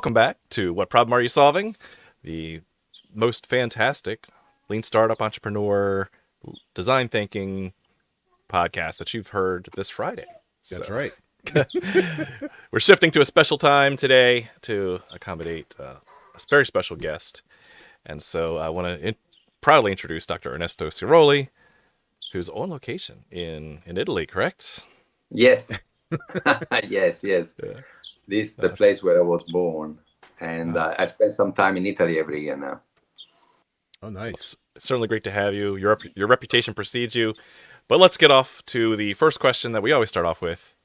Welcome back to What Problem Are You Solving? The most fantastic lean startup entrepreneur design thinking podcast that you've heard this Friday. That's right. We're shifting to a special time today to accommodate a very special guest. And so I want to proudly introduce Dr. Ernesto Ciroli, who's on location in Italy, correct? Yes. yes. Yeah. This is the place where I was born. And I spend some time in Italy every year now. Oh, nice. It's certainly great to have you. Your reputation precedes you. But let's get off to the first question that we always start off with.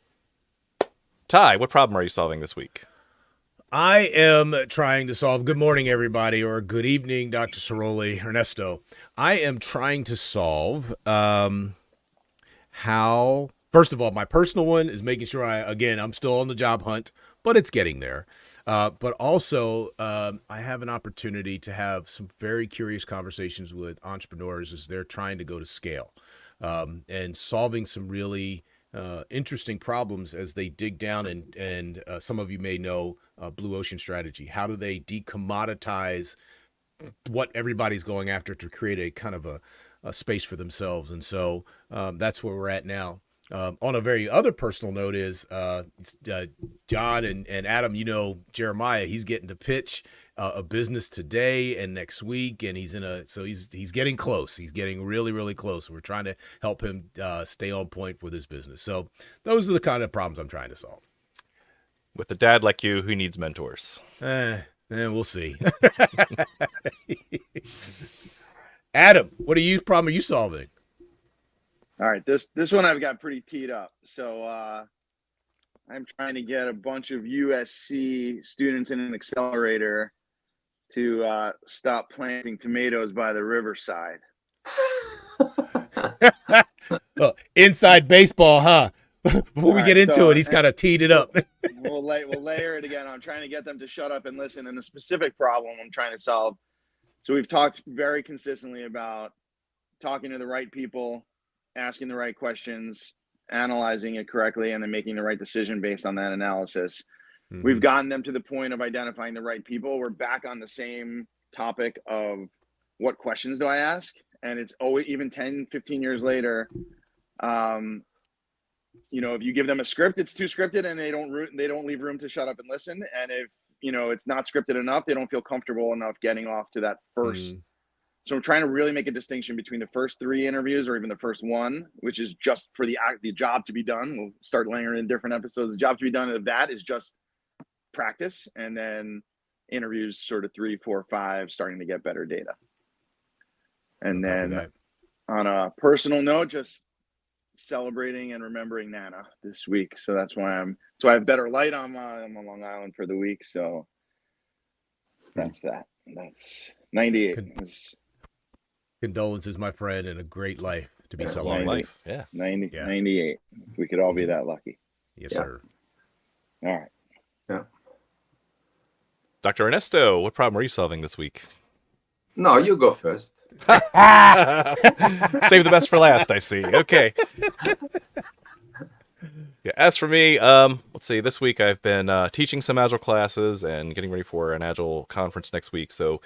Ty, what problem are you solving this week? I am trying to solve, good morning, everybody, or good evening, Dr. Ciroli, Ernesto. I am trying to solve how, first of all, my personal one is making sure I'm still on the job hunt, but it's getting there. But also, I have an opportunity to have some very curious conversations with entrepreneurs as they're trying to go to scale and solving some really interesting problems as they dig down. And some of you may know Blue Ocean Strategy. How do they decommoditize what everybody's going after to create a kind of a space for themselves? And so that's where we're at now. On a very other personal note is John and Adam, Jeremiah, he's getting to pitch a business today and next week, and he's getting close. He's getting really, really close. We're trying to help him stay on point with his business. So those are the kind of problems I'm trying to solve. With a dad like you, who needs mentors? We'll see. Adam, what problem are you solving? All right, this one I've got pretty teed up. So I'm trying to get a bunch of USC students in an accelerator to stop planting tomatoes by the riverside. Inside baseball, huh? Before we get into it, he's kind of teed it up. We'll layer it again. I'm trying to get them to shut up and listen. And the specific problem I'm trying to solve. So we've talked very consistently about talking to the right people, asking the right questions, analyzing it correctly, and then making the right decision based on that analysis. Mm-hmm. We've gotten them to the point of identifying the right people. We're back on the same topic of what questions do I ask? And it's always, even 10, 15 years later, if you give them a script, it's too scripted and they don't leave room to shut up and listen. And if, it's not scripted enough, they don't feel comfortable enough getting off to that first. So I'm trying to really make a distinction between the first 3 interviews or even the first one, which is just for the job to be done. We'll start layering in different episodes. The job to be done of that is just practice. And then interviews sort of 3, 4, 5, starting to get better data. And then on a personal note, just celebrating and remembering Nana this week. So that's why I have better light on Long Island for the week. So that's that. That's 98. Condolences, my friend, and a great life to be celebrating. Long life. Yeah. 98. We could all be that lucky. Yes, sir. All right. Yeah. Dr. Ernesto, what problem are you solving this week? No, you go first. Save the best for last, I see. Okay. Yeah, as for me, let's see. This week I've been teaching some Agile classes and getting ready for an Agile conference next week. So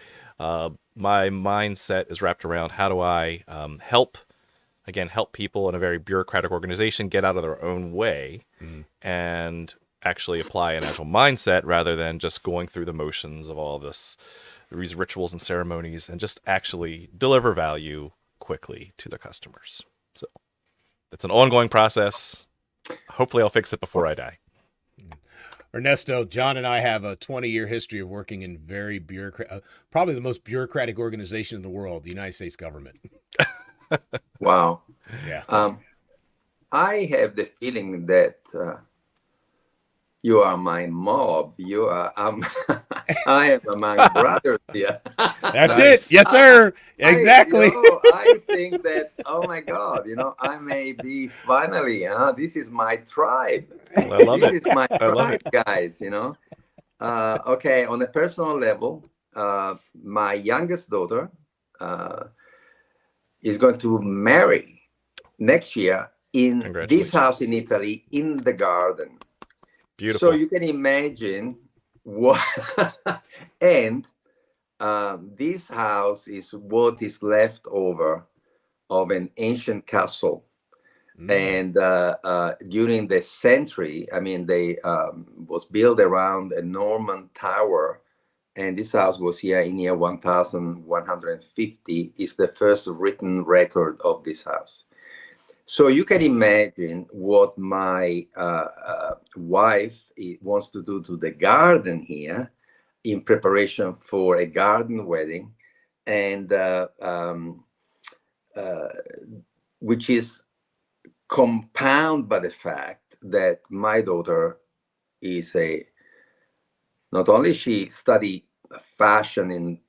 my mindset is wrapped around how do I help people in a very bureaucratic organization get out of their own way and actually apply an Agile mindset rather than just going through the motions of all these rituals and ceremonies, and just actually deliver value quickly to the customers. So it's an ongoing process. Hopefully I'll fix it before I die. Ernesto, John and I have a 20-year history of working in very probably the most bureaucratic organization in the world, the United States government. Wow. Yeah. I have the feeling that you are my mob. You are. I am among brothers here. That's nice. It. Yes, sir. Exactly. I think that. Oh my God! I may be finally. This is my tribe. I love this is my tribe, guys. Okay. On a personal level, my youngest daughter is going to marry next year in this house in Italy, in the garden. Beautiful. So you can imagine what, and this house is what is left over of an ancient castle. And during the century, I mean, they was built around a Norman tower, and this house was here in year 1150. Is the first written record of this house. So you can imagine what my wife wants to do to the garden here in preparation for a garden wedding, and which is compounded by the fact that my daughter is not only she studied fashion in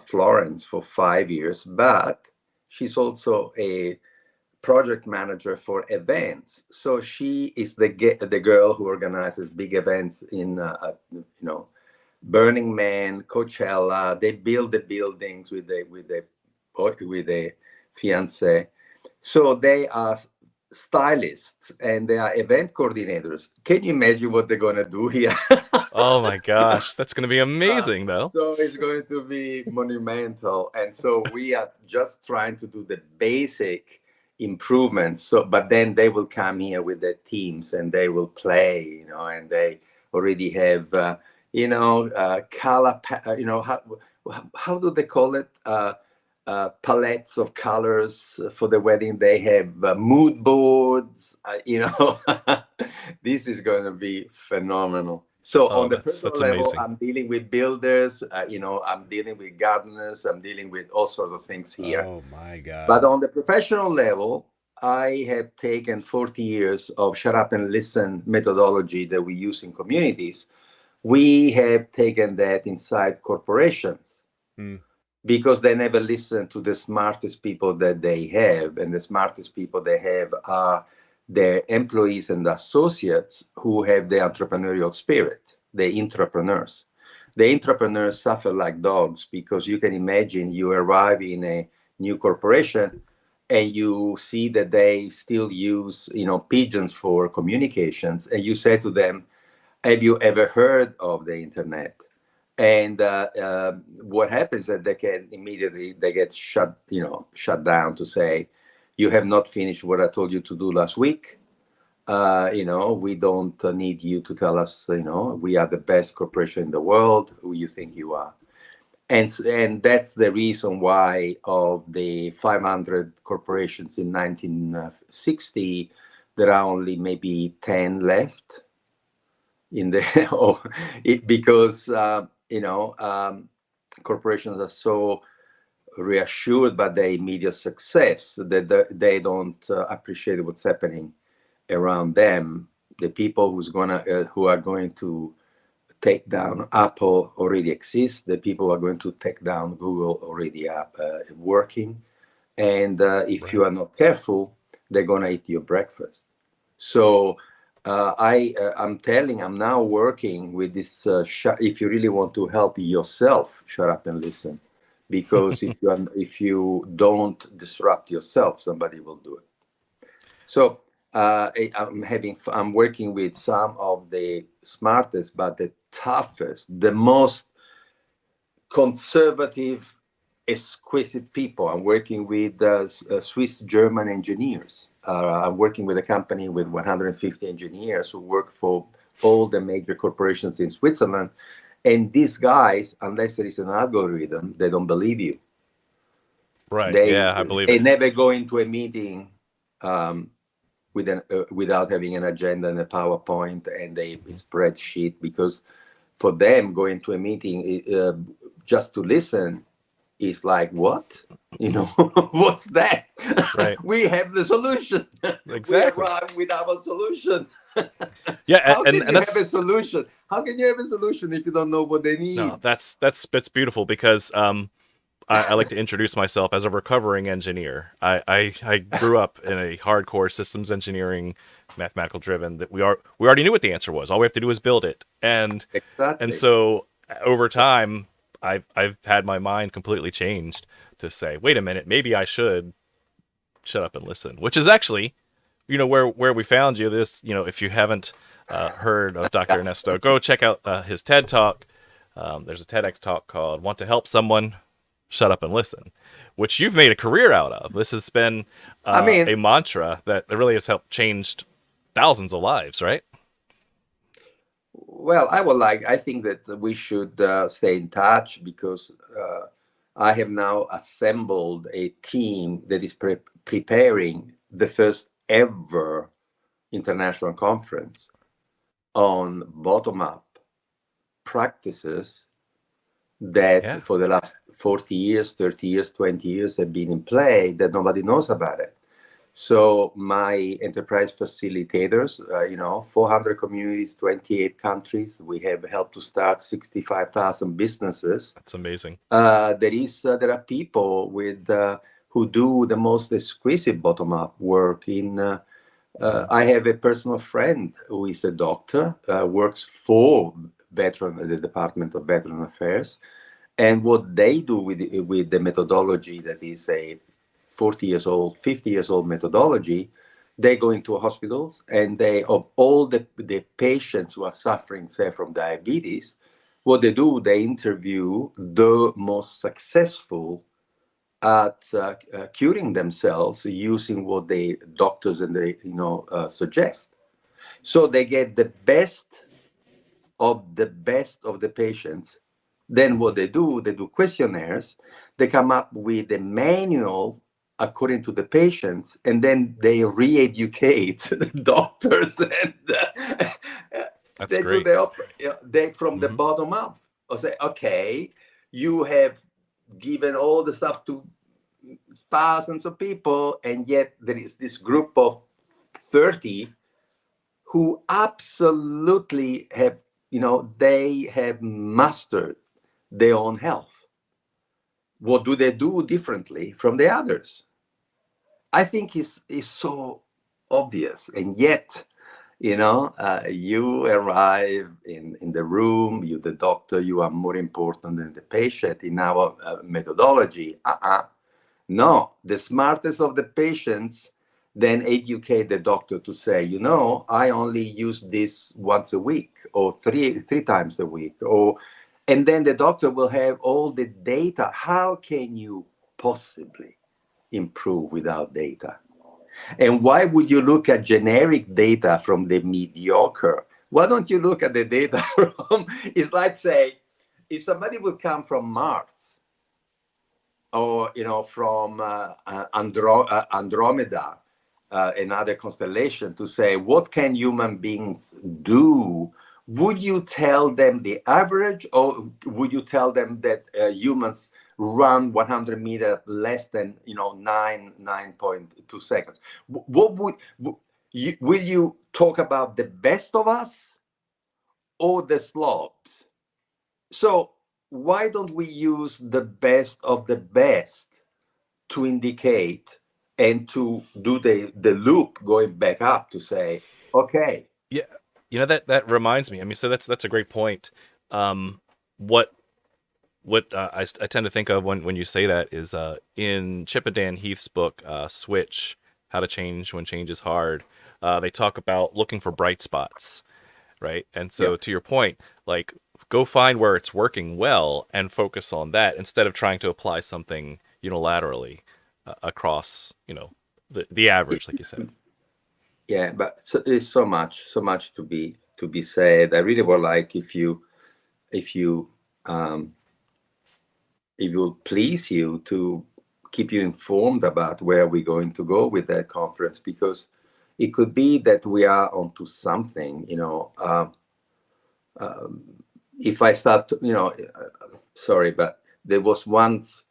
Florence for 5 years, but she's also a project manager for events. So she is the girl who organizes big events in Burning Man, Coachella. They build the buildings with the fiance. So they are stylists and they are event coordinators. Can you imagine what they're gonna do here? Oh my gosh, that's going to be amazing, though. So it's going to be monumental. And so we are just trying to do the basic improvements. So, but then they will come here with their teams and they will play, and they already have, color, how do they call it? Palettes of colors for the wedding. They have mood boards, This is going to be phenomenal. So on the personal level, amazing. I'm dealing with builders, I'm dealing with gardeners, I'm dealing with all sorts of things here. Oh my God. But on the professional level, I have taken 40 years of shut up and listen methodology that we use in communities. We have taken that inside corporations. Because they never listen to the smartest people that they have. And the smartest people they have are their employees and associates who have the entrepreneurial spirit, the entrepreneurs. The entrepreneurs suffer like dogs because you can imagine you arrive in a new corporation and you see that they still use, pigeons for communications. And you say to them, have you ever heard of the internet? And what happens is they get shut down to say, you have not finished what I told you to do last week. We don't need you to tell us, we are the best corporation in the world, who you think you are. And that's the reason why of the 500 corporations in 1960, there are only maybe 10 left in the, because, corporations are so reassured by their immediate success that they don't appreciate what's happening around them. The people who are going to take down Apple already exist. The people who are going to take down Google already are working. And if you are not careful, they're going to eat your breakfast. So I'm now working with this. If you really want to help yourself, shut up and listen. Because if you don't disrupt yourself, somebody will do it. So I'm working with some of the smartest, but the toughest, the most conservative, exquisite people. I'm working with Swiss German engineers. I'm working with a company with 150 engineers who work for all the major corporations in Switzerland. And these guys, unless there is an algorithm, they don't believe you. Right. I believe they it. never go into a meeting without having an agenda and a PowerPoint and a spreadsheet, because for them, going to a meeting just to listen is like, what? What's that? Right. We have the solution. Exactly. We arrive with our solution. Yeah, How can you have a solution? How can you have a solution if you don't know what they need? No, that's beautiful, because I like to introduce myself as a recovering engineer. I grew up in a hardcore systems engineering, mathematical driven, that we already knew what the answer was. All we have to do is build it. And so over time, I've had my mind completely changed to say, wait a minute, maybe I should shut up and listen, which is actually, where we found you. This, if you haven't heard of Dr. Ernesto, go check out his TED Talk. there's a TEDx talk called "Want to Help Someone? Shut Up and Listen," which you've made a career out of. This has been I mean, a mantra that really has helped changed thousands of lives, right? well, I think that we should stay in touch because I have now assembled a team that is preparing the first ever international conference on bottom-up practices that Yeah. for the last 40 years, 30 years, 20 years have been in play that nobody knows about it. So my enterprise facilitators, 400 communities, 28 countries, we have helped to start 65,000 businesses. That's amazing. There are people who do the most exquisite bottom-up work. I have a personal friend who is a doctor, works for the Department of Veteran Affairs, and what they do with the methodology that is a 40 years old, 50 years old methodology, they go into hospitals and of all the patients who are suffering, say, from diabetes, what they do, they interview the most successful at curing themselves using what the doctors and suggest. So they get the best of the patients. Then what they do questionnaires. They come up with a manual according to the patients, and then they re-educate the doctors, and That's they great. do they from the bottom up. Or say, okay, you have given all the stuff to thousands of people, and yet there is this group of 30 who absolutely have, they have mastered their own health. What do they do differently from the others? I think is so obvious, and yet, you arrive in the room, you the doctor, you are more important than the patient in our methodology. No, the smartest of the patients then educate the doctor to say, I only use this once a week or three times a week, and then the doctor will have all the data. How can you possibly improve without data? And why would you look at generic data from the mediocre? Why don't you look at the data from, it's like, say, if somebody would come from Mars or, from Andromeda, another constellation, to say, what can human beings do? Would you tell them the average, or would you tell them that humans run 100 meters less than 9.2 seconds? Will you talk about the best of us or the slobs? So why don't we use the best of the best to indicate and to do the loop going back up to say, okay. Yeah, that reminds me. I mean, so that's a great point. What I tend to think of when you say that is in Chip and Dan Heath's book, Switch: How to Change When Change is Hard. They talk about looking for bright spots, right? And so to your point, like, go find where it's working well and focus on that instead of trying to apply something unilaterally across, the average, like you said. Yeah, but there's so much to be said. I really would like if it will please you to keep you informed about where we're going to go with that conference, because it could be that we are onto something. If I start, sorry, but there was once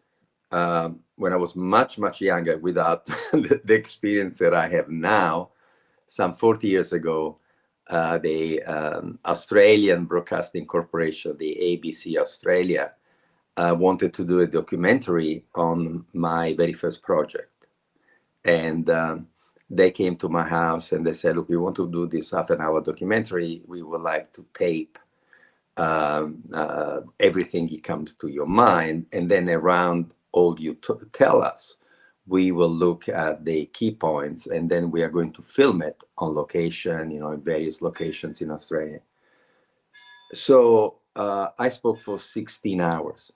when I was much younger, without the experience that I have now. Some 40 years ago, the Australian Broadcasting Corporation, the ABC Australia, wanted to do a documentary on my very first project. And they came to my house and they said, look, we want to do this half-an-hour documentary. We would like to tape everything that comes to your mind. And then around all you tell us, we will look at the key points, and then we are going to film it on location, in various locations in Australia. So I spoke for 16 hours.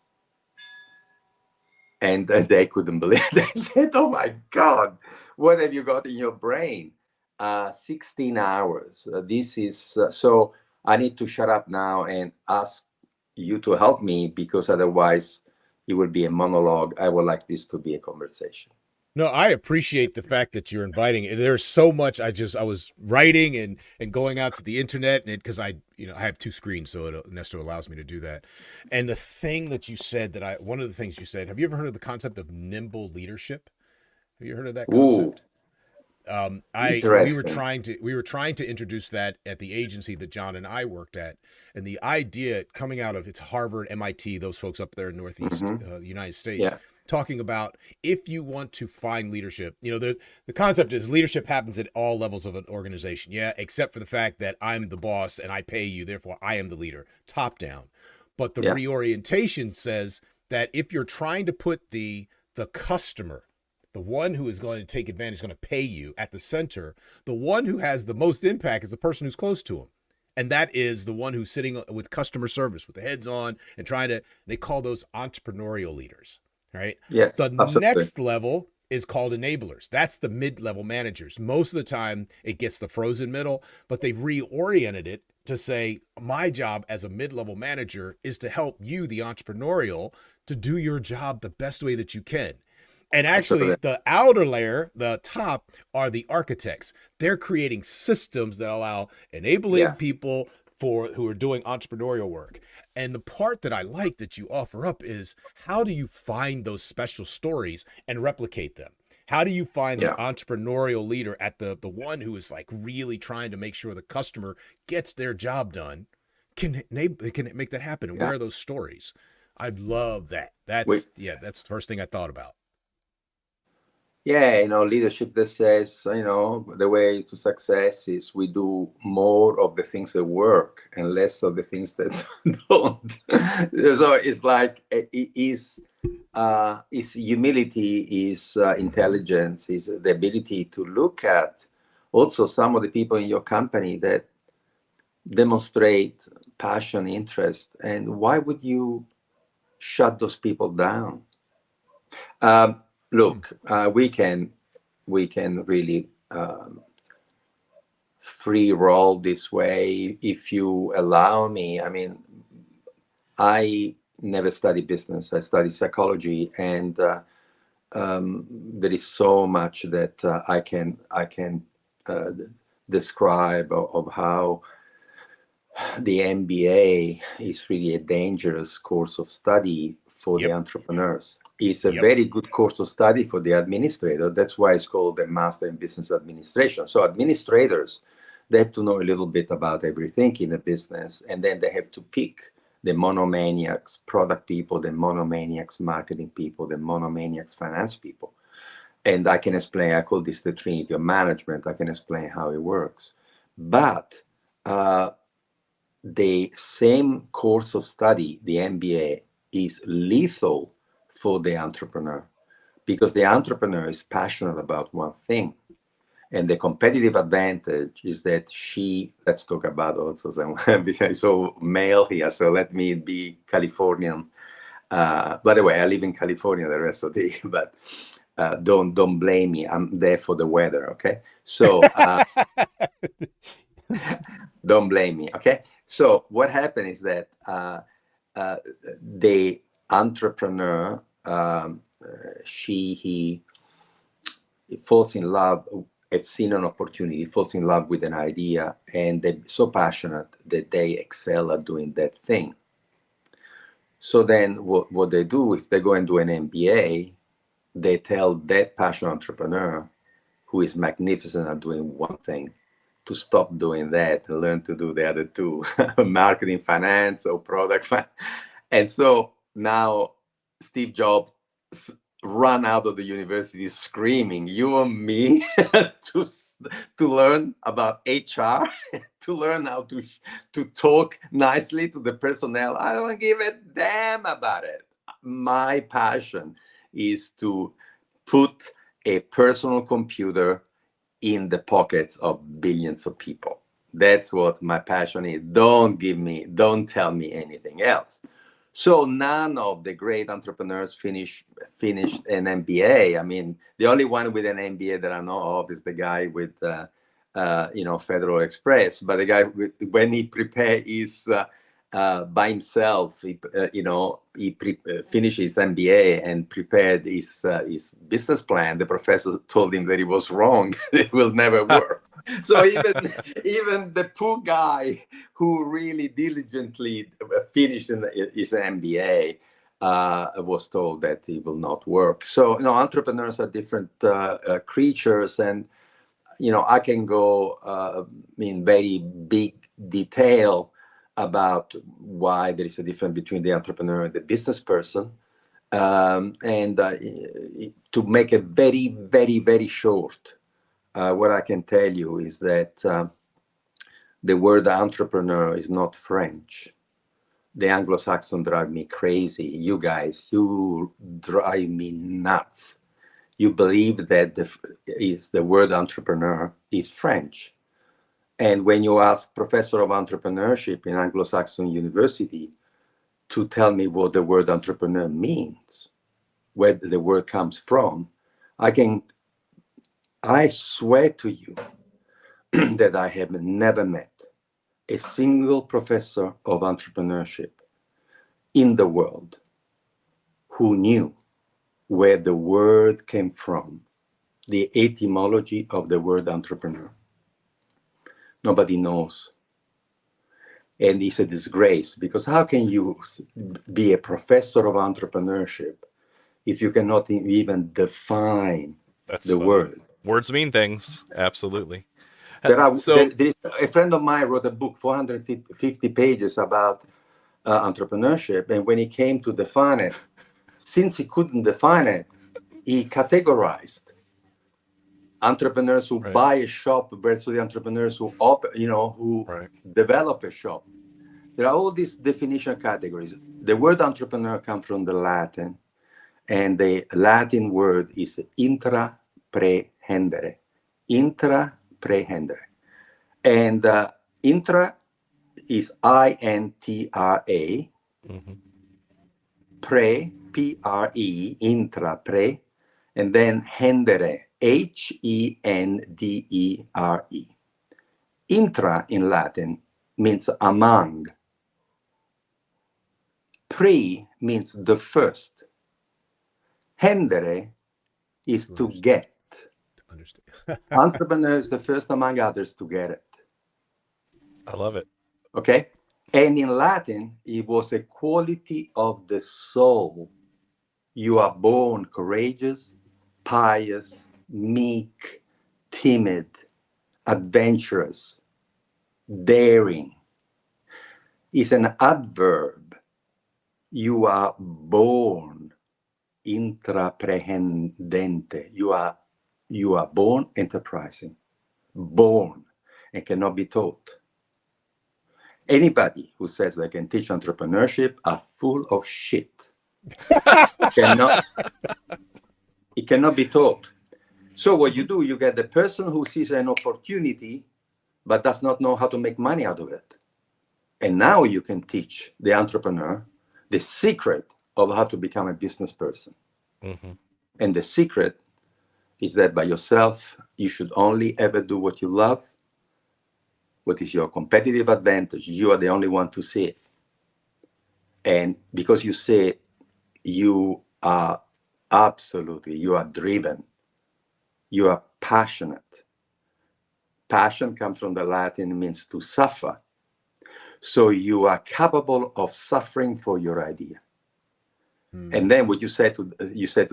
And they couldn't believe it. They said, "Oh my God, what have you got in your brain?" 16 hours. This is so I need to shut up now and ask you to help me, because otherwise it will be a monologue. I would like this to be a conversation. No, I appreciate the fact that you're inviting. There's so much. I was writing and going out to the internet, and because I have two screens, so Nesto allows me to do that. And the thing that you said one of the things you said, have you ever heard of the concept of nimble leadership? Have you heard of that concept? We were trying to introduce that at the agency that John and I worked at, and the idea coming out of it's Harvard, MIT, those folks up there in Northeast United States. Yeah. Talking about if you want to find leadership, the concept is leadership happens at all levels of an organization. Yeah, except for the fact that I'm the boss and I pay you, therefore I am the leader, top down. But the reorientation says that if you're trying to put the customer, the one who is going to take advantage, is going to pay you at the center, the one who has the most impact is the person who's close to him. And that is the one who's sitting with customer service, with the heads on and they call those entrepreneurial leaders. Right? Yes. The absolutely. next level is called enablers. That's the mid-level managers. Most of the time it gets the frozen middle, but they've reoriented it to say, my job as a mid-level manager is to help you, the entrepreneurial, to do your job the best way that you can. And actually the outer layer, the top, are the architects. They're creating systems that allow enabling people who are doing entrepreneurial work. And the part that I like that you offer up is, how do you find those special stories and replicate them? How do you find the entrepreneurial leader at the one who is like really trying to make sure the customer gets their job done, can make that happen? And where are those stories? I'd love that. That's the first thing I thought about. Yeah, leadership that says, the way to success is we do more of the things that work and less of the things that don't. So it's like, is humility, is intelligence, is the ability to look at also some of the people in your company that demonstrate passion, interest, and why would you shut those people down? Look, we can really free roll this way if you allow me. I mean, I never studied business. I studied psychology, and there is so much that I can describe of how the MBA is really a dangerous course of study for the entrepreneurs. It's a very good course of study for the administrator. That's why it's called the Master in Business Administration. So administrators, they have to know a little bit about everything in a business, and then they have to pick the monomaniacs product people, the monomaniacs marketing people, the monomaniacs finance people. And I can explain, I call this the Trinity of Management. I can explain how it works. But the same course of study, the MBA, is lethal for the entrepreneur, because the entrepreneur is passionate about one thing. And the competitive advantage is that let's talk about also some, so male here, so let me be Californian. By the way, I live in California the rest of the year, but don't blame me. I'm there for the weather, okay? So don't blame me, okay? So what happened is that the entrepreneur, he falls in love, have seen an opportunity, falls in love with an idea, and they're so passionate that they excel at doing that thing. So then what they do, if they go and do an MBA, they tell that passionate entrepreneur who is magnificent at doing one thing to stop doing that and learn to do the other two, marketing, finance, or product finance. And so now Steve Jobs run out of the university screaming, "You want me to learn about HR, to learn how to talk nicely to the personnel? I don't give a damn about it. My passion is to put a personal computer in the pockets of billions of people. That's what my passion is. Don't tell me anything else. So none of the great entrepreneurs finished an MBA. I mean, the only one with an MBA that I know of is the guy with, Federal Express. But the guy, when he prepared his by himself, he finished his MBA and prepared his business plan. The professor told him that he was wrong. It will never work. So even the poor guy who really diligently finished his MBA was told that it will not work. So entrepreneurs are different creatures, and I can go in very big detail about why there is a difference between the entrepreneur and the business person. And to make it very, very, very short, what I can tell you is that the word entrepreneur is not French. The Anglo-Saxon drive me crazy. You guys, you drive me nuts. You believe that the word entrepreneur is French. And when you ask professor of entrepreneurship in Anglo-Saxon university to tell me what the word entrepreneur means, where the word comes from, I swear to you that I have never met a single professor of entrepreneurship in the world who knew where the word came from, the etymology of the word entrepreneur. Nobody knows. And it's a disgrace, because how can you be a professor of entrepreneurship if you cannot even define the word? Words mean things. Absolutely. There is a friend of mine wrote a book, 450 pages about entrepreneurship. And when he came to define it, since he couldn't define it, he categorized entrepreneurs who buy a shop versus the entrepreneurs who develop a shop. There are all these definition categories. The word entrepreneur comes from the Latin, and the Latin word is intraprehendere. Intraprehendere. And intra is I-N-T-R-A. Mm-hmm. Pre, P-R-E, intrapre, and then hendere, H-E-N-D-E-R-E. Intra in Latin means among. Pre means the first. Hendere is to get. Understand. Entrepreneur is the first among others to get it. I love it. Okay? And in Latin, it was a quality of the soul. You are born courageous, pious, meek, timid, adventurous, daring. It's an adverb. You are born intraprehendente. You are born enterprising, born, and cannot be taught. Anybody who says they can teach entrepreneurship are full of shit. It cannot be taught. So what you do, you get the person who sees an opportunity but does not know how to make money out of it. And now you can teach the entrepreneur the secret of how to become a business person. Mm-hmm. And the secret is that by yourself, you should only ever do what you love. What is your competitive advantage? You are the only one to see it. And because you see it, you are driven. You are passionate. Passion comes from the Latin, means to suffer. So you are capable of suffering for your idea. And then what you said to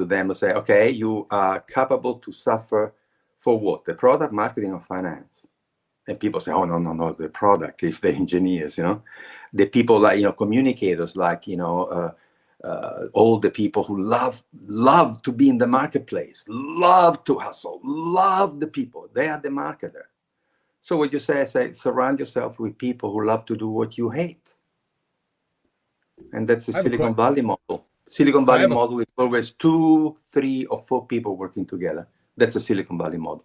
them, okay, you are capable to suffer for what? The product, marketing, or finance? And people say, oh, no, the product, if the engineers, the people like, communicators, like, all the people who love to be in the marketplace, love to hustle, love the people. They are the marketer. So what you say, surround yourself with people who love to do what you hate. And that's the Silicon Valley model. Silicon Valley model is always 2, 3, or 4 people working together. That's a Silicon Valley model.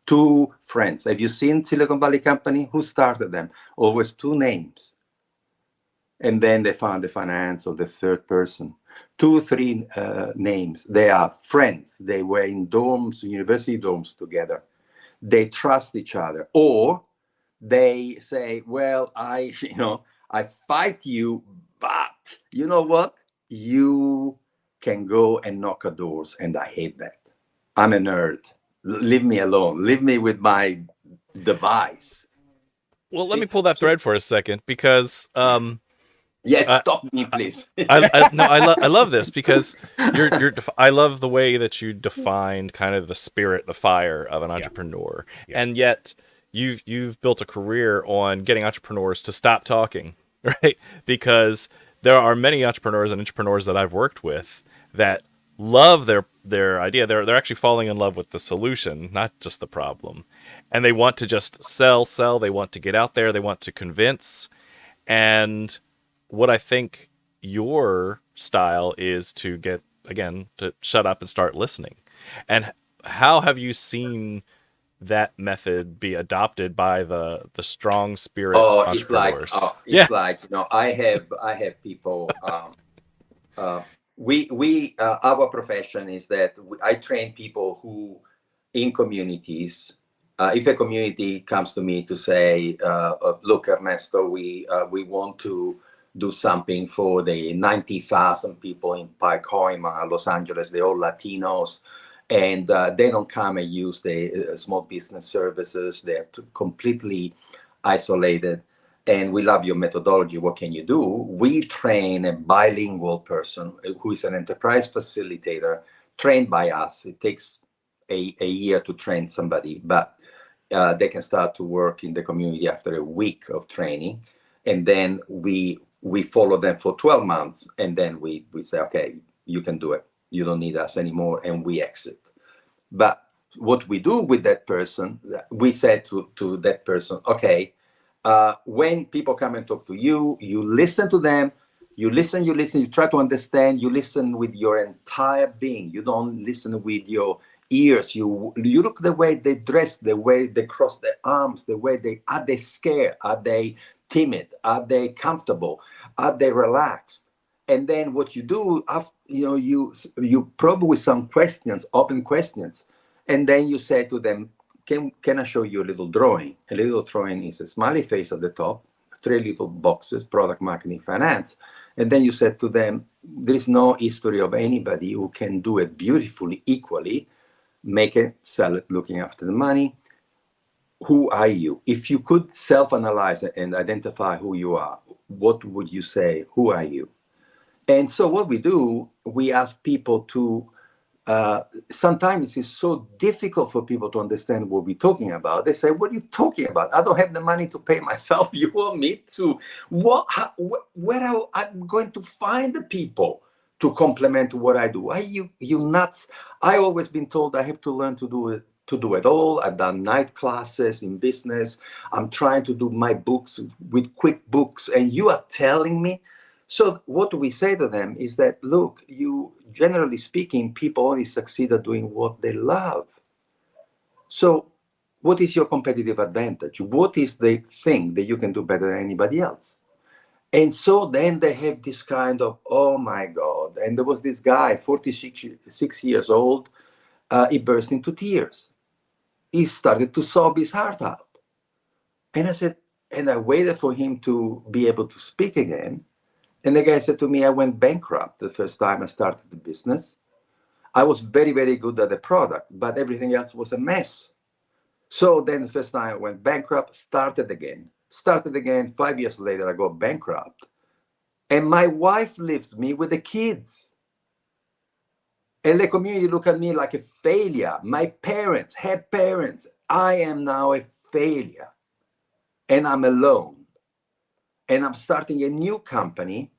Two friends. Have you seen Silicon Valley Company? Who started them? Always two names. And then they found the finance of the third person. 2, 3 names. They are friends. They were in dorms, university dorms together. They trust each other. Or they say, well, I fight you, but you know what? You can go and knock on doors, and I hate that. I'm a nerd. Leave me alone. Leave me with my device. Well, let me pull that thread for a second, because yes, stop me, please. I love this, because I love the way that you defined kind of the spirit, the fire of an entrepreneur, and yet you've built a career on getting entrepreneurs to stop talking, right? Because there are many entrepreneurs that I've worked with that love their idea. They're actually falling in love with the solution, not just the problem, and they want to just sell. They want to get out there. They want to convince. And what I think your style is to get, again, to shut up and start listening. And how have you seen that method be adopted by the strong spirit entrepreneurs? It's like, I have people. Our profession is that I train people who in communities. If a community comes to me to say, look, Ernesto, we want to do something for the 90,000 people in Pacoima, Los Angeles, they're all Latinos, and they don't come and use the small business services. They're completely isolated, and we love your methodology. What can you do? We train a bilingual person who is an enterprise facilitator, trained by us. It takes a year to train somebody, but they can start to work in the community after a week of training, and then we follow them for 12 months, and then we say, okay, you can do it. You don't need us anymore, and we exit. But what we do with that person, we say to that person, okay, when people come and talk to you, you listen to them, you listen, you try to understand, you listen with your entire being. You don't listen with your ears. You look the way they dress, the way they cross their arms, the way are they scared? Are they timid? Are they comfortable? Are they relaxed? And then what you do, you probe with some questions, open questions, and then you say to them, can I show you a little drawing? A little drawing is a smiley face at the top, 3 little boxes, product, marketing, finance. And then you said to them, there is no history of anybody who can do it beautifully, equally, make it, sell it, looking after the money. Who are you? If you could self-analyze and identify who you are, what would you say? Who are you? And so what we do, we ask people to, sometimes it's so difficult for people to understand what we're talking about. They say, what are you talking about? I don't have the money to pay myself. You want me to, where I'm going to find the people to complement what I do? Are you nuts? I always been told I have to learn to do it all. I've done night classes in business. I'm trying to do my books with QuickBooks, and you are telling me. So what we say to them is that, look, generally speaking, people only succeed at doing what they love. So what is your competitive advantage? What is the thing that you can do better than anybody else? And so then they have this kind of, oh my God. And there was this guy, 46 years old, he burst into tears. He started to sob his heart out. And I said, and I waited for him to be able to speak again. And the guy said to me, I went bankrupt the first time I started the business. I was very, very good at the product, but everything else was a mess. So then the first time I went bankrupt, started again. 5 years later, I got bankrupt. And my wife left me with the kids. And the community looked at me like a failure. My parents had parents. I am now a failure. And I'm alone. And I'm starting a new company.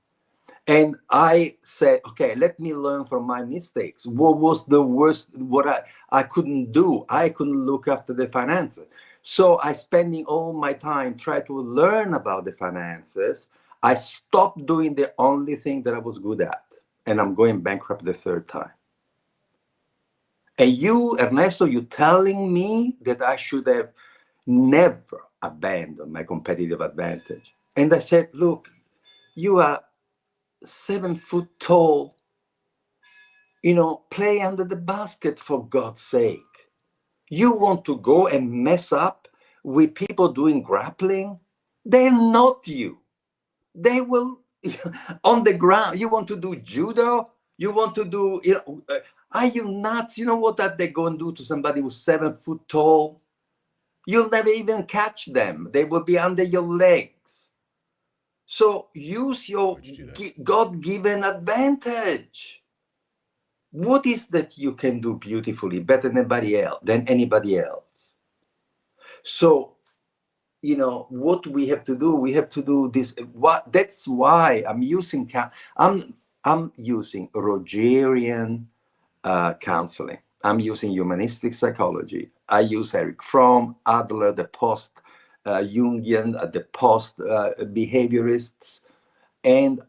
And I said, okay, let me learn from my mistakes. What was the worst, what I couldn't do? I couldn't look after the finances. So I spending all my time trying to learn about the finances. I stopped doing the only thing that I was good at. And I'm going bankrupt the third time. And you, Ernesto, you telling me that I should have never abandoned my competitive advantage. And I said, look, you are 7 foot tall, play under the basket for God's sake. You want to go and mess up with people doing grappling? They're not you. They will on the ground. You want to do judo? You want to do, are you nuts? You know what that they go and do to somebody who's 7 foot tall? You'll never even catch them. They will be under your legs. So use your God-given advantage. What is that you can do beautifully better than anybody else? So, what we have to do this. That's why I'm using Rogerian counseling. I'm using humanistic psychology. I use Eric Fromm, Adler, the post Jungian, the post behaviorists, and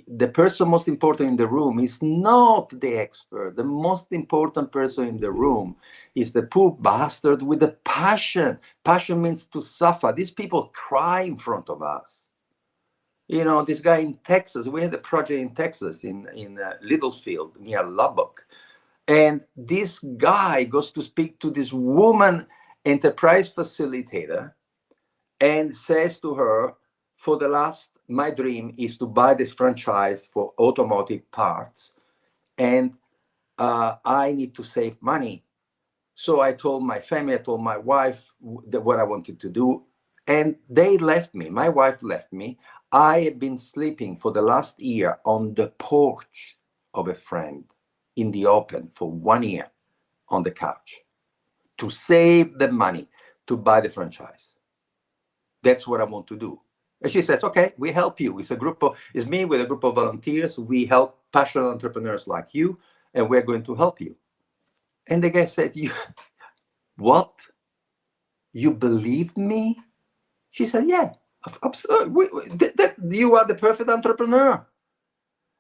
the person most important in the room is not the expert. The most important person in the room is the poor bastard with the passion. Passion means to suffer. These people cry in front of us. This guy in Texas, we had a project in Texas, in Littlefield, near Lubbock. And this guy goes to speak to this woman enterprise facilitator and says to her, my dream is to buy this franchise for automotive parts, and I need to save money. So I told my family, I told my wife what I wanted to do, and they left me. My wife left me. I have been sleeping for the last year on the porch of a friend in the open for 1 year on the couch to save the money to buy the franchise. That's what I want to do. And she says, okay, we help you. It's me with a group of volunteers. We help passionate entrepreneurs like you, and we're going to help you. And the guy said, what? You believe me? She said, yeah, you are the perfect entrepreneur.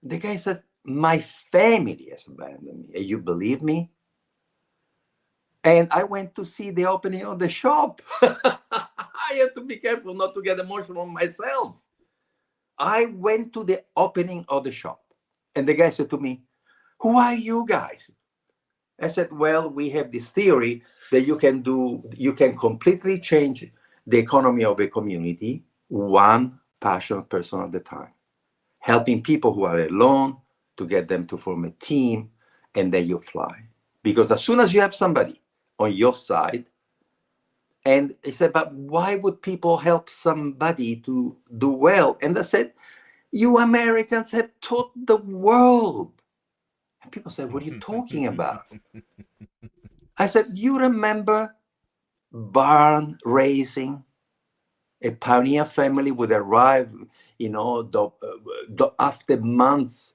The guy said, my family has abandoned me. And you believe me? And I went to see the opening of the shop. I have to be careful not to get emotional myself. I went to the opening of the shop, and the guy said to me, who are you guys? I said, well, we have this theory that you can completely change the economy of a community, one passionate person at a time, helping people who are alone to get them to form a team, and then you fly. Because as soon as you have somebody on your side, and he said, but why would people help somebody to do well? And I said, you Americans have taught the world. And people said, what are you talking about? I said, you remember barn raising? A pioneer family would arrive, after months.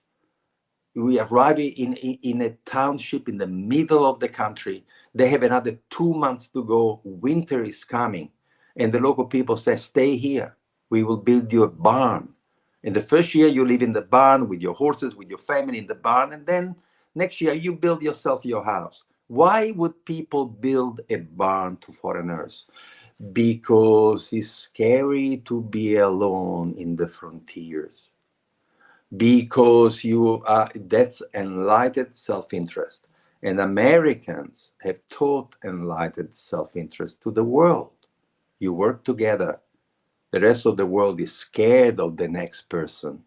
We arrive in a township in the middle of the country. They have another 2 months to go. Winter is coming. And the local people say, stay here. We will build you a barn. In the first year, you live in the barn with your horses, with your family in the barn. And then next year, you build yourself your house. Why would people build a barn to foreigners? Because it's scary to be alone in the frontiers. Because that's enlightened self-interest. And Americans have taught enlightened self-interest to the world. You work together. The rest of the world is scared of the next person.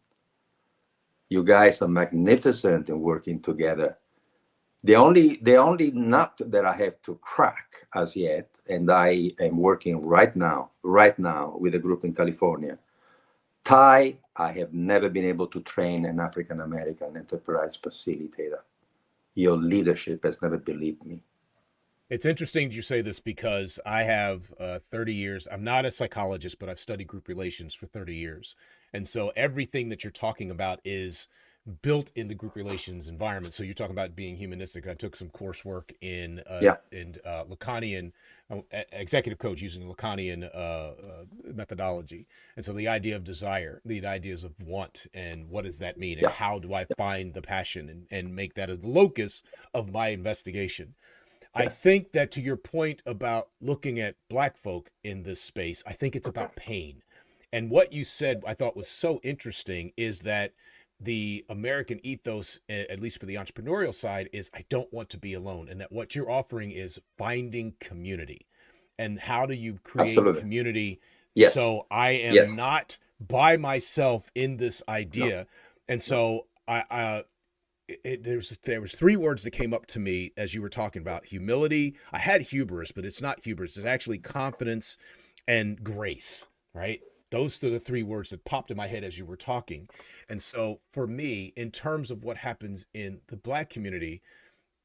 You guys are magnificent in working together. The only nut that I have to crack as yet, and I am working right now with a group in California. Ty, I have never been able to train an African-American enterprise facilitator. Your leadership has never believed me. It's interesting you say this because I have 30 years. I'm not a psychologist, but I've studied group relations for 30 years. And so everything that you're talking about is built in the group relations environment. So you're talking about being humanistic. I took some coursework in Yeah. Lacanian executive coach using Lacanian methodology. And so the idea of desire, the ideas of want, and what does that mean, and Yeah. how do I find the passion and make that as the locus of my investigation. I think that to your point about looking at Black folk in this space, I think it's about pain. And what you said I thought was so interesting is that the American ethos, at least for the entrepreneurial side, is I don't want to be alone. And that what you're offering is finding community. And how do you create Absolutely. community? Yes. So I am Yes. not by myself in this idea. And so there was three words that came up to me as you were talking about humility. I had hubris, but it's not hubris. It's actually confidence and grace, right? Those are the three words that popped in my head as you were talking. And so for me, in terms of what happens in the Black community,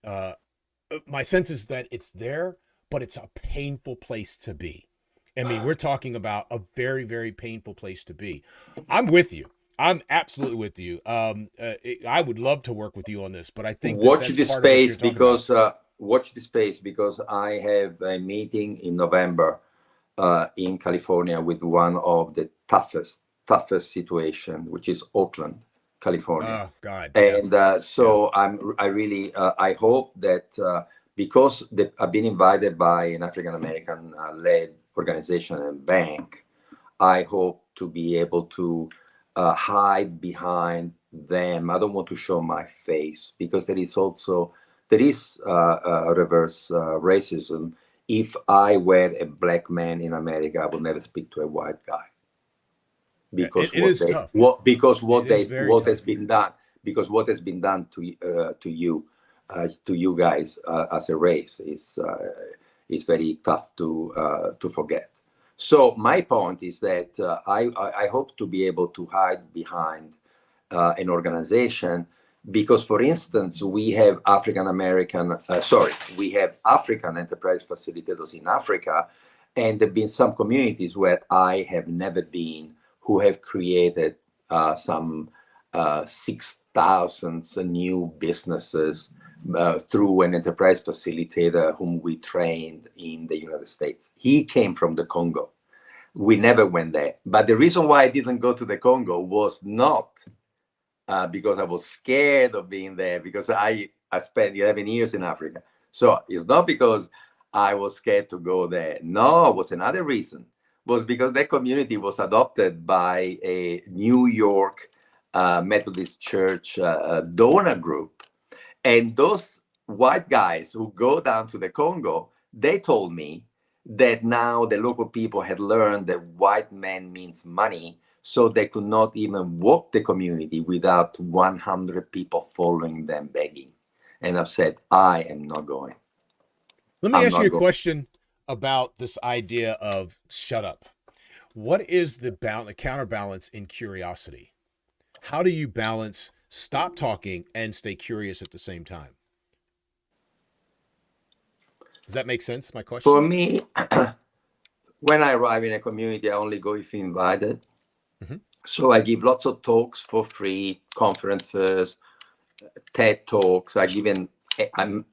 my sense is that it's there, but it's a painful place to be. I mean, we're talking about a very, very painful place to be. I'm with you. I'm absolutely with you. I would love to work with you on this, but I think watch that's this part of what you're space talking because about. watch the space because I have a meeting in November in California with one of the toughest situation, which is Oakland, California. Oh God. And so I really I hope that because I've been invited by an African American led organization and bank, I hope to be able to hide behind them. I don't want to show my face because there is reverse racism. If I were a Black man in America, I would never speak to a white guy because it is tough. what Tough. has been done to you guys as a race is very tough to forget. So my point is that I hope to be able to hide behind an organization because, for instance, we have African enterprise facilitators in Africa, and there have been some communities where I have never been who have created some 6,000 new businesses through an enterprise facilitator whom we trained in the United States. He came from the Congo. We never went there. But the reason why I didn't go to the Congo was not because I was scared of being there, because I spent 11 years in Africa. So it's not because I was scared to go there. No, it was another reason. It was because that community was adopted by a New York Methodist Church donor group. And those white guys who go down to the Congo, they told me that now the local people had learned that white man means money, so they could not even walk the community without 100 people following them begging. And I've said, I am not going. Let me ask you a question about this idea of shut up. What is the counterbalance in curiosity? How do you balance stop talking and stay curious at the same time? Does that make sense, my question? For me, when I arrive in a community, I only go if invited. Mm-hmm. So I give lots of talks for free, conferences, TED Talks. I'm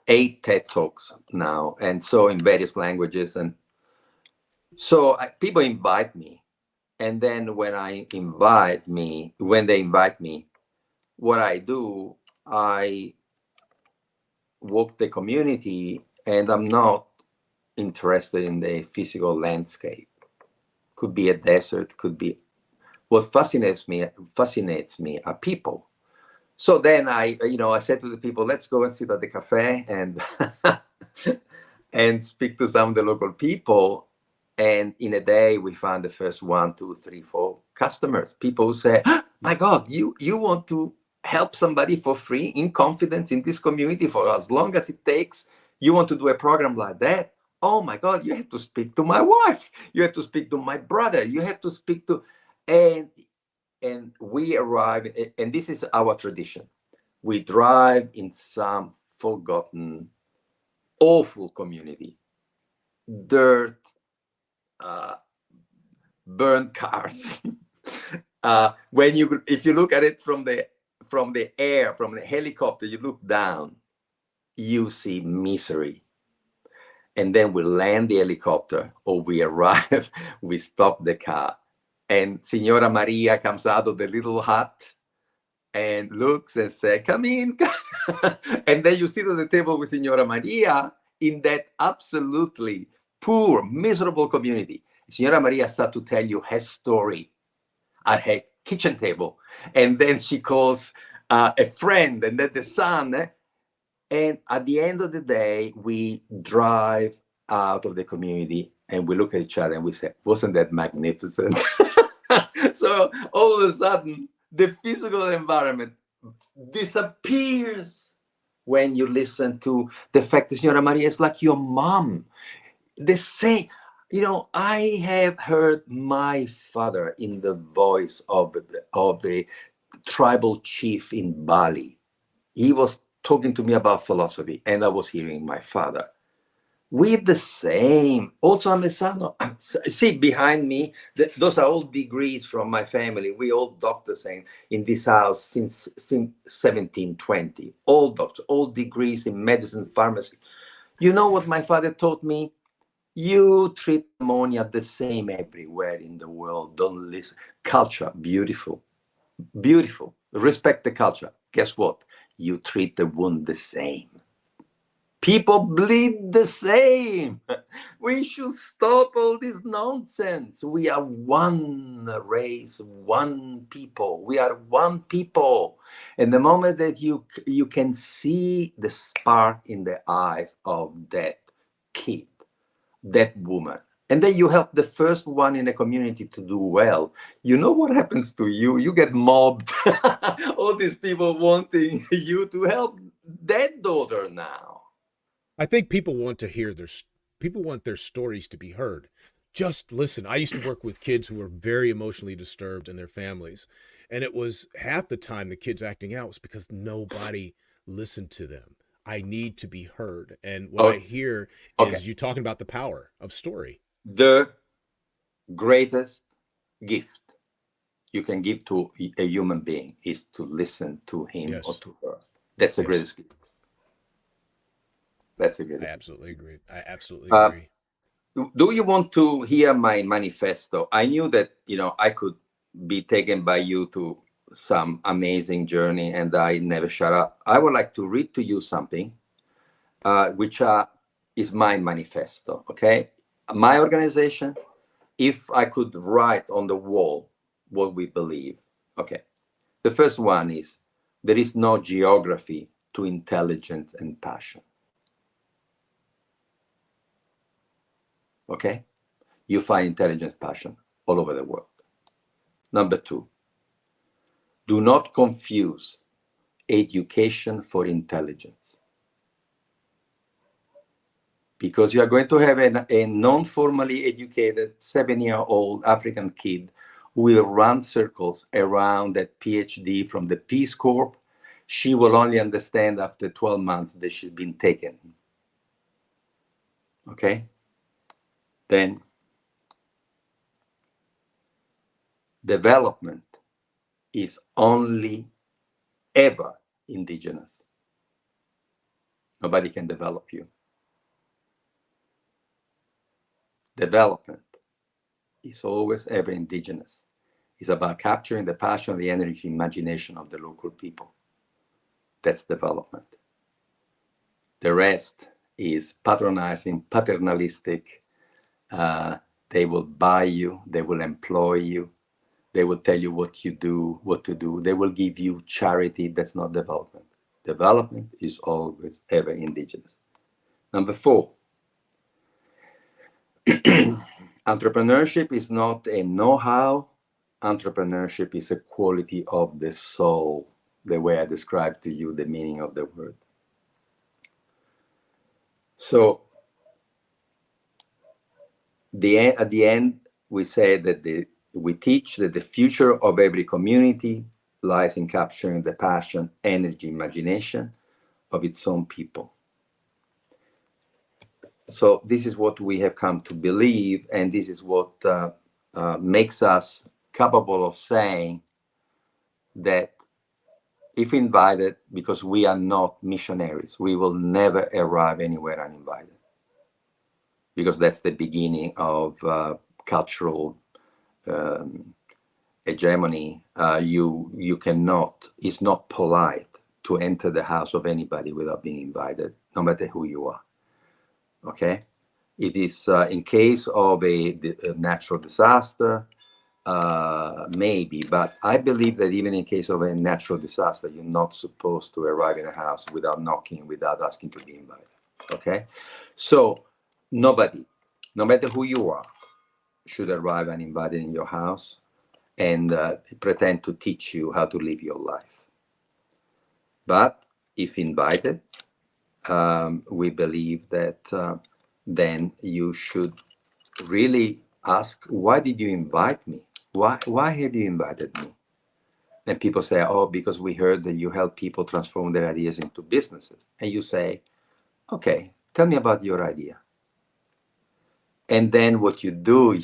8 TED Talks now, and so in various languages. And so people invite me. And then when they invite me, what I do, I walk the community, and I'm not interested in the physical landscape. Could be a desert, could be. What fascinates me are people. So then I said to the people, let's go and sit at the cafe and and speak to some of the local people. And in a day, we found the first 1, 2, 3, 4 customers. People who say, oh, my God, you want to help somebody for free in confidence in this community for as long as it takes. You want to do a program like that? Oh my God, you have to speak to my wife. You have to speak to my brother. You have to speak to, and we arrive, and this is our tradition. We drive in some forgotten, awful community, dirt, burned cars. If you look at it from the from the air, from the helicopter, you look down, you see misery. And then we land the helicopter, or we arrive, we stop the car, and Signora Maria comes out of the little hut and looks and says, come in. And then you sit at the table with Signora Maria in that absolutely poor, miserable community. Signora Maria starts to tell you her story at her kitchen table. And then she calls a friend, and then the son. And at the end of the day, we drive out of the community and we look at each other and we say, wasn't that magnificent? So all of a sudden, the physical environment disappears when you listen to the fact that Signora Maria is like your mom. The same, I have heard my father in the voice of the tribal chief in Bali. He was talking to me about philosophy, and I was hearing my father. We're the same. Also, I'm a son of, see behind me, those are all degrees from my family. We all doctors in this house since 1720. All doctors, all degrees in medicine, pharmacy. You know what my father taught me? You treat pneumonia the same everywhere in the world. Don't listen. Culture, beautiful. Beautiful. Respect the culture. Guess what? You treat the wound the same. People bleed the same. We should stop all this nonsense. We are one race, one people. We are one people. And the moment that you can see the spark in the eyes of that kid, that woman, and then you help the first one in the community to do well, you know what happens to you? You get mobbed. All these people wanting you to help that daughter now. I think people want to hear people want their stories to be heard. Just listen. I used to work with kids who were very emotionally disturbed in their families. And it was half the time the kids acting out was because nobody listened to them. I need to be heard. And what I hear is you talking about the power of story. The greatest gift you can give to a human being is to listen to him or to her. That's the greatest gift. That's the greatest. I absolutely agree. Do you want to hear my manifesto? I knew that, I could be taken by you to some amazing journey, and I never shut up. I would like to read to you something, which is my manifesto, okay? My organization, if I could write on the wall what we believe, okay. The first one is, there is no geography to intelligence and passion. Okay? You find intelligence, passion all over the world. Number 2, do not confuse education for intelligence. Because you are going to have a non-formally educated 7-year-old African kid who will run circles around that PhD from the Peace Corps. She will only understand after 12 months that she's been taken. Okay? Then development is only ever indigenous. Nobody can develop you. Development is always ever indigenous. It's about capturing the passion, the energy, imagination of the local people. That's development. The rest is patronizing, paternalistic. They will buy you, they will employ you, they will tell you what to do. They will give you charity. That's not development. Development is always ever indigenous. Number 4, entrepreneurship is not a know-how. Entrepreneurship is a quality of the soul, the way I described to you the meaning of the word. So at the end, we say that we teach that the future of every community lies in capturing the passion, energy, imagination of its own people. So this is what we have come to believe, and this is what makes us capable of saying that if invited, because we are not missionaries, we will never arrive anywhere uninvited, because that's the beginning of cultural hegemony. You cannot, it's not polite to enter the house of anybody without being invited, no matter who you are. Okay? It is in case of a natural disaster, maybe, but I believe that even in case of a natural disaster, you're not supposed to arrive in a house without knocking, without asking to be invited. Okay? So nobody, no matter who you are, should arrive uninvited in your house and pretend to teach you how to live your life. But if invited, we believe that then you should really ask, why did you invite me? Why have you invited me? And people say, oh, because we heard that you help people transform their ideas into businesses. And you say, okay, tell me about your idea. And then what you do,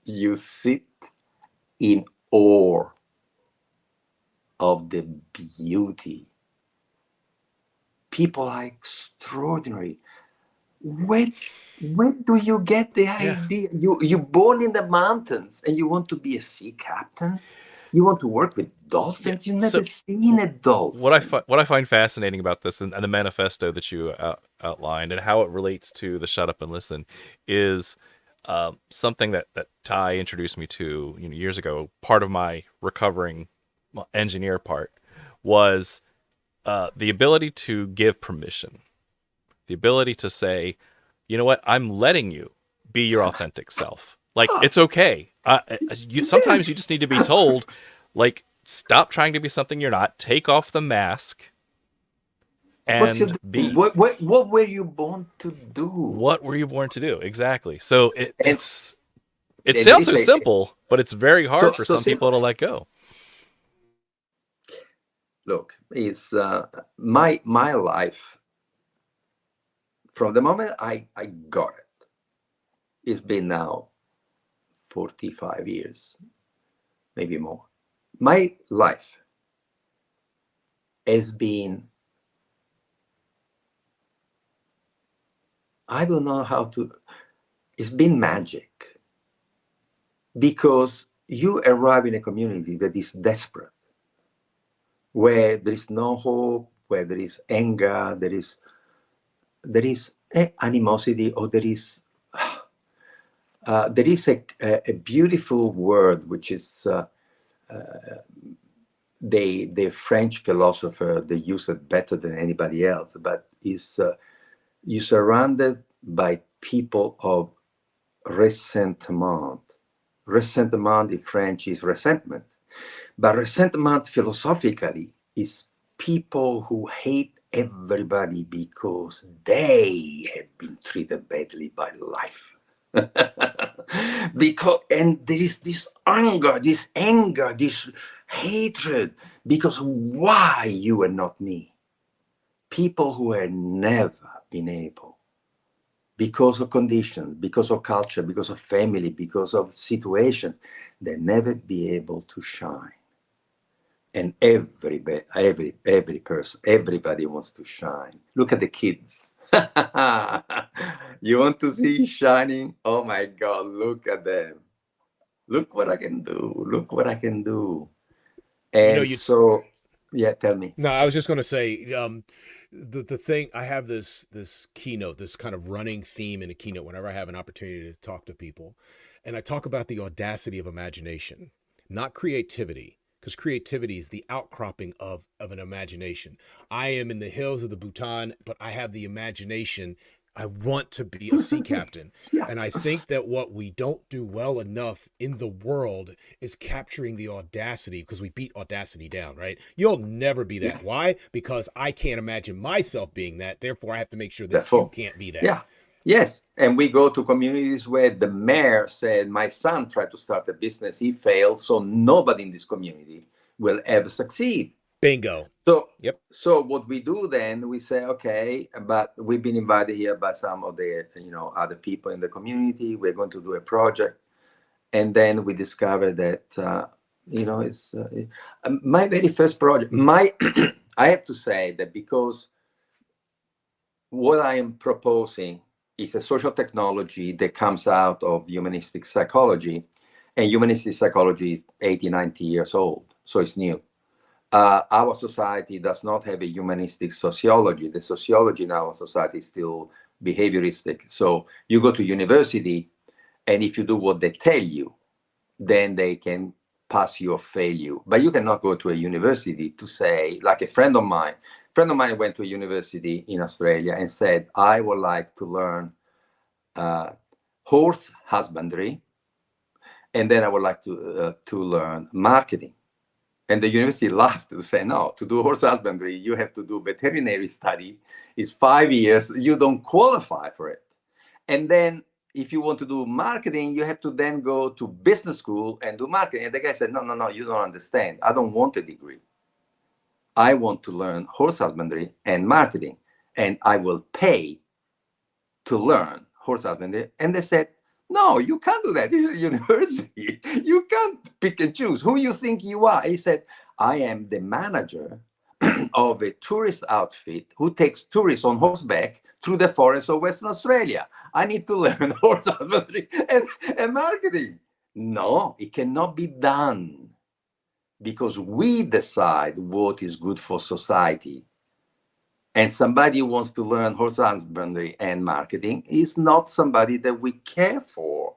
you sit in awe of the beauty. People are extraordinary. When do you get the idea? You're born in the mountains and you want to be a sea captain? You want to work with dolphins? You've never seen a dolphin. What I find fascinating about this and the manifesto that you outlined and how it relates to the Shut Up and Listen is something that Ty introduced me to years ago. Part of my recovering engineer part was the ability to give permission, the ability to say, you know what, I'm letting you be your authentic self. Like, it's okay. Sometimes you just need to be told, like, stop trying to be something you're not. Take off the mask and be. What were you born to do? What were you born to do? Exactly. So it sounds so simple, but it's very hard for some people to let go. Look, it's my life. From the moment I got it, it's been now 45 years, maybe more. My life has been, I don't know how to, it's been magic, because you arrive in a community that is desperate, where there is no hope, where there is anger, there is animosity, or there is a beautiful word, which is the French philosopher, they use it better than anybody else, but is you're surrounded by people of resentment. Resentment in French is resentment, but resentment philosophically is people who hate everybody because they have been treated badly by life. And there is this anger, this hatred, because why you and not me? People who have never been able, because of conditions, because of culture, because of family, because of situations, they never be able to shine. And every person, everybody wants to shine. Look at the kids. You want to see shining? Oh my God, look at them. Look what I can do. Look what I can do. And yeah, tell me. No, I was just going to say, the thing, I have this keynote, this kind of running theme in a keynote whenever I have an opportunity to talk to people. And I talk about the audacity of imagination, not creativity. Because creativity is the outcropping of an imagination. I am in the hills of the Bhutan, but I have the imagination. I want to be a sea captain. Yeah. And I think that what we don't do well enough in the world is capturing the audacity, because we beat audacity down, right? You'll never be that. Yeah. Why? Because I can't imagine myself being that. Therefore, I have to make sure that you can't be that. Yeah. Yes. And we go to communities where the mayor said, my son tried to start a business, he failed, so nobody in this community will ever succeed. Bingo. So, So what we do then, we say, okay, but we've been invited here by some of the other people in the community. We're going to do a project. And then we discover that It's my very first project. I have to say that because what I am proposing is a social technology that comes out of humanistic psychology, and humanistic psychology is 80, 90 years old, so it's new. Our society does not have a humanistic sociology. The sociology in our society is still behavioristic. So you go to university, and if you do what they tell you, then they can pass you or fail you. But you cannot go to a university to say, like a friend of mine went to a university in Australia and said, I would like to learn horse husbandry, and then I would like to learn marketing. And the university laughed to say, no, to do horse husbandry, you have to do veterinary study. It's 5 years. You don't qualify for it. And then if you want to do marketing, you have to then go to business school and do marketing. And the guy said, no, you don't understand. I don't want a degree. I want to learn horse husbandry and marketing, and I will pay to learn horse husbandry. And they said, no, you can't do that. This is a university. You can't pick and choose who you think you are. He said, I am the manager of a tourist outfit who takes tourists on horseback through the forests of Western Australia. I need to learn horse husbandry and marketing. No, it cannot be done because we decide what is good for society. And somebody who wants to learn horse husbandry and marketing is not somebody that we care for.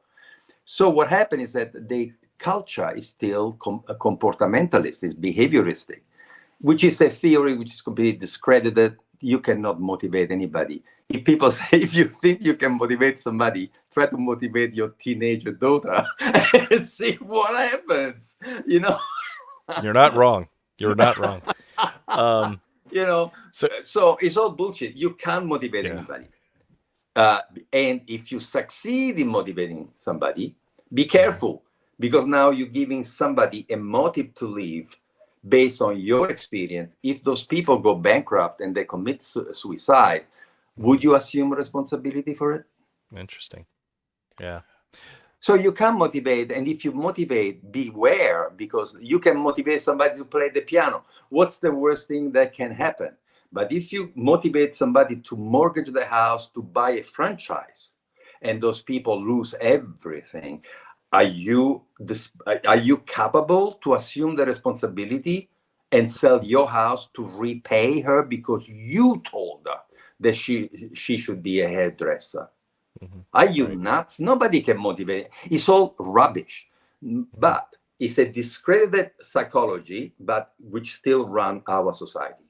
So what happened is that the culture is still comportamentalist, is behavioristic, which is a theory which is completely discredited. You cannot motivate anybody. If people say, if you think you can motivate somebody, try to motivate your teenager daughter and see what happens, You're not wrong. You're not wrong. So it's all bullshit. You can't motivate anybody. And if you succeed in motivating somebody, be careful, because now you're giving somebody a motive to live based on your experience. If those people go bankrupt and they commit suicide, would you assume responsibility for it? Interesting. Yeah. So you can motivate, and if you motivate, beware, because you can motivate somebody to play the piano. What's the worst thing that can happen? But if you motivate somebody to mortgage the house, to buy a franchise, and those people lose everything, are you capable to assume the responsibility and sell your house to repay her because you told her that she should be a hairdresser? Are you nuts? Nobody can motivate. It's all rubbish. But it's a discredited psychology, but which still run our society.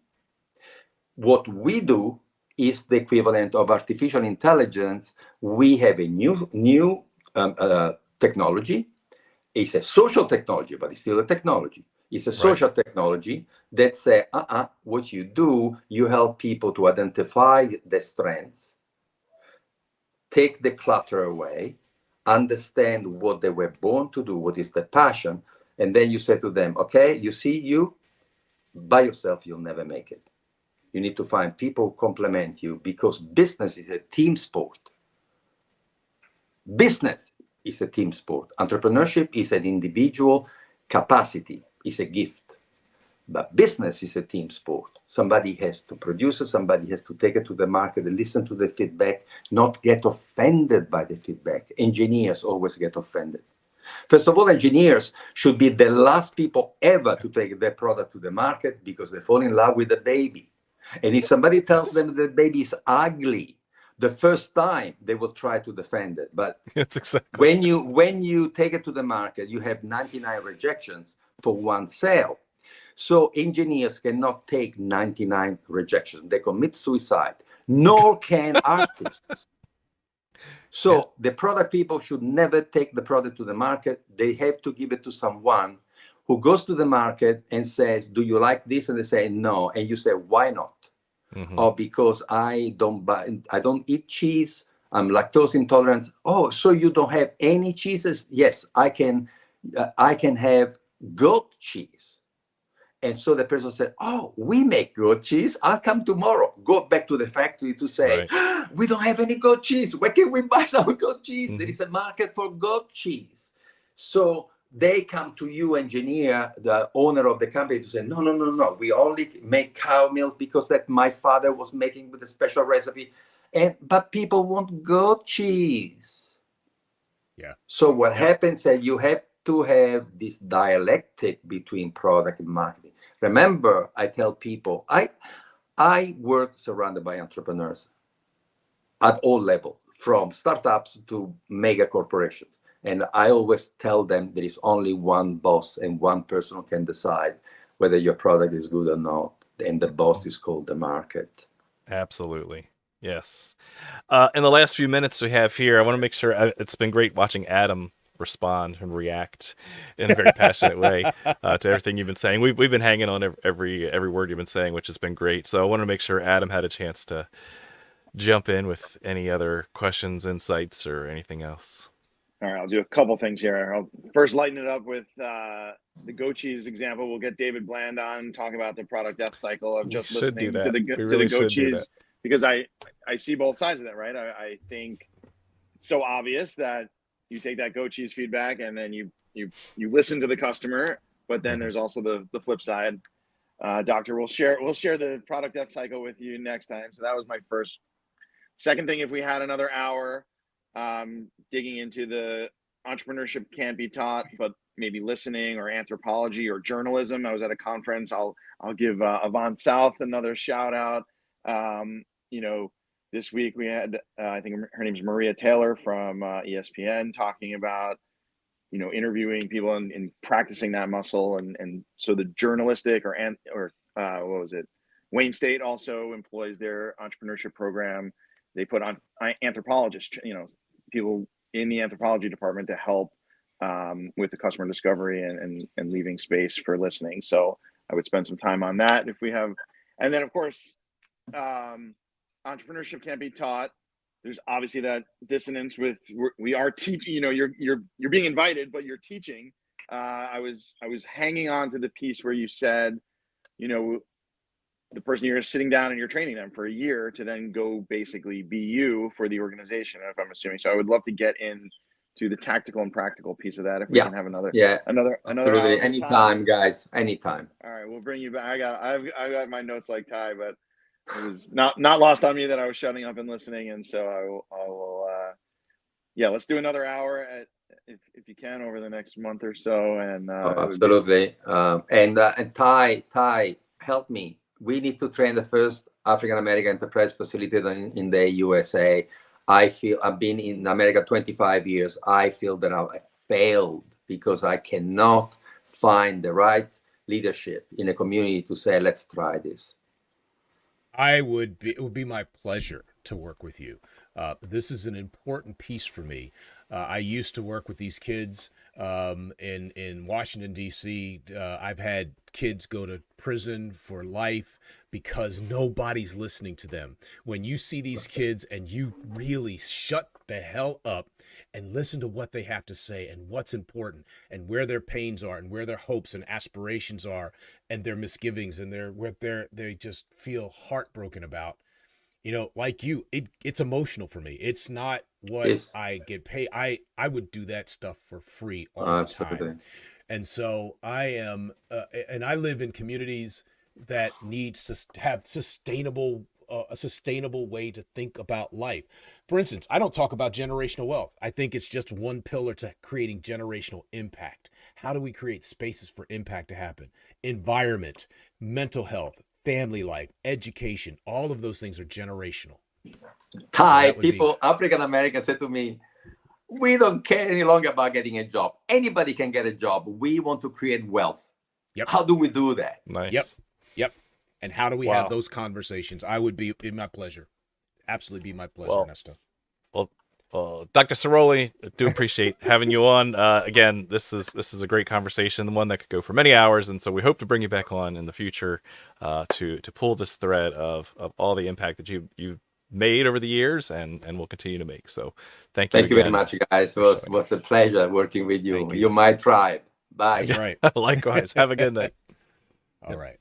What we do is the equivalent of artificial intelligence. We have a new technology. It's a social technology, but it's still a technology. It's a social technology that says, what you do, you help people to identify the strengths, take the clutter away, understand what they were born to do, what is the passion, and then you say to them, okay, you see, you by yourself, you'll never make it. You need to find people who complement you, because business is a team sport. Business is a team sport. Entrepreneurship is an individual capacity, is a gift. But business is a team sport. Somebody has to produce it, somebody has to take it to the market, listen to the feedback, not get offended by the feedback. Engineers always get offended. First of all, engineers should be the last people ever to take their product to the market because they fall in love with the baby. And if somebody tells them the baby is ugly, the first time they will try to defend it. But That's exactly. when you take it to the market, you have 99 rejections for one sale. So engineers cannot take 99 rejections. They commit suicide, nor can artists. So the product people should never take the product to the market. They have to give it to someone who goes to the market and says, do you like this? And they say, no. And you say, why not? Mm-hmm. Or because I don't eat cheese. I'm lactose intolerant. Oh, so you don't have any cheeses? Yes, I can have goat cheese. And so the person said, oh, we make goat cheese. I'll come tomorrow. Go back to the factory to say, we don't have any goat cheese. Where can we buy some goat cheese? Mm-hmm. There is a market for goat cheese. So they come to you, engineer, the owner of the company, to say, no, we only make cow milk because that my father was making with a special recipe. But people want goat cheese. Yeah. So what happens is you have to have this dialectic between product and marketing. Remember, I tell people, I work surrounded by entrepreneurs at all levels, from startups to mega corporations. And I always tell them there is only one boss and one person who can decide whether your product is good or not. And the boss is called the market. Absolutely. Yes. In the last few minutes we have here, I want to make sure it's been great watching Adam respond and react in a very passionate way to everything you've been saying. We've been hanging on every word you've been saying, which has been great. So I want to make sure Adam had a chance to jump in with any other questions, insights, or anything else. All right, I'll do a couple things here. I'll first lighten it up with the goat cheese example. We'll get David Bland on, talk about the product death cycle of just listening to the goat cheese, because I see both sides of that, right? I think it's so obvious that you take that goat cheese feedback and then you listen to the customer, but then there's also the flip side. Doctor, we'll share the product death cycle with you next time. So that was my first. Second thing, if we had another hour, digging into the entrepreneurship can't be taught, but maybe listening or anthropology or journalism. I was at a conference. I'll give Avant South another shout out. This week we had, I think her name's Maria Taylor from ESPN, talking about, interviewing people and practicing that muscle. And so the journalistic or what was it? Wayne State also employs their entrepreneurship program. They put on anthropologists, people in the anthropology department to help with the customer discovery and leaving space for listening. So I would spend some time on that if we have. And then, of course, entrepreneurship can't be taught. There's obviously that dissonance with we are teaching. You're being invited, but you're teaching. I was hanging on to the piece where you said, the person you're sitting down and you're training them for a year to then go basically be you for the organization, if I'm assuming. So I would love to get into the tactical and practical piece of that if we can have another absolutely. Anytime, guys, anytime. All right, we'll bring you back. I got my notes like Ty, but it was not lost on me that I was shutting up and listening, and so I will let's do another hour if you can over the next month or so. And absolutely. And Ty, help me. We need to train the first African American enterprise facility in the USA. I've been in America 25 years. I feel that I failed because I cannot find the right leadership in a community to say, let's try this. It would be my pleasure to work with you. This is an important piece for me. I used to work with these kids in Washington, D.C. I've had kids go to prison for life because nobody's listening to them. When you see these kids and you really shut the hell up and listen to what they have to say and what's important and where their pains are and where their hopes and aspirations are and their misgivings and they just feel heartbroken about, like you, it's emotional for me. It's not what I get paid. I would do that stuff for free all the time. And so I am, and I live in communities that need to have a sustainable way to think about life. For instance, I don't talk about generational wealth. I think it's just one pillar to creating generational impact. How do we create spaces for impact to happen? Environment, mental health, family life, education, all of those things are generational. Ty, African Americans said to me, we don't care any longer about getting a job. Anybody can get a job. We want to create wealth. Yep. How do we do that? Nice. Yep. And how do we have those conversations? I would be my pleasure. Absolutely be my pleasure, Ernesto. Well, Dr. Ciroli, I do appreciate having you on. Again, this is a great conversation, one that could go for many hours, and so we hope to bring you back on in the future to pull this thread of all the impact that you've made over the years and will continue to make. So thank you. Thank you very much, guys. It was a pleasure working with you. You're my tribe. Bye. That's right. Likewise. Have a good night. All right.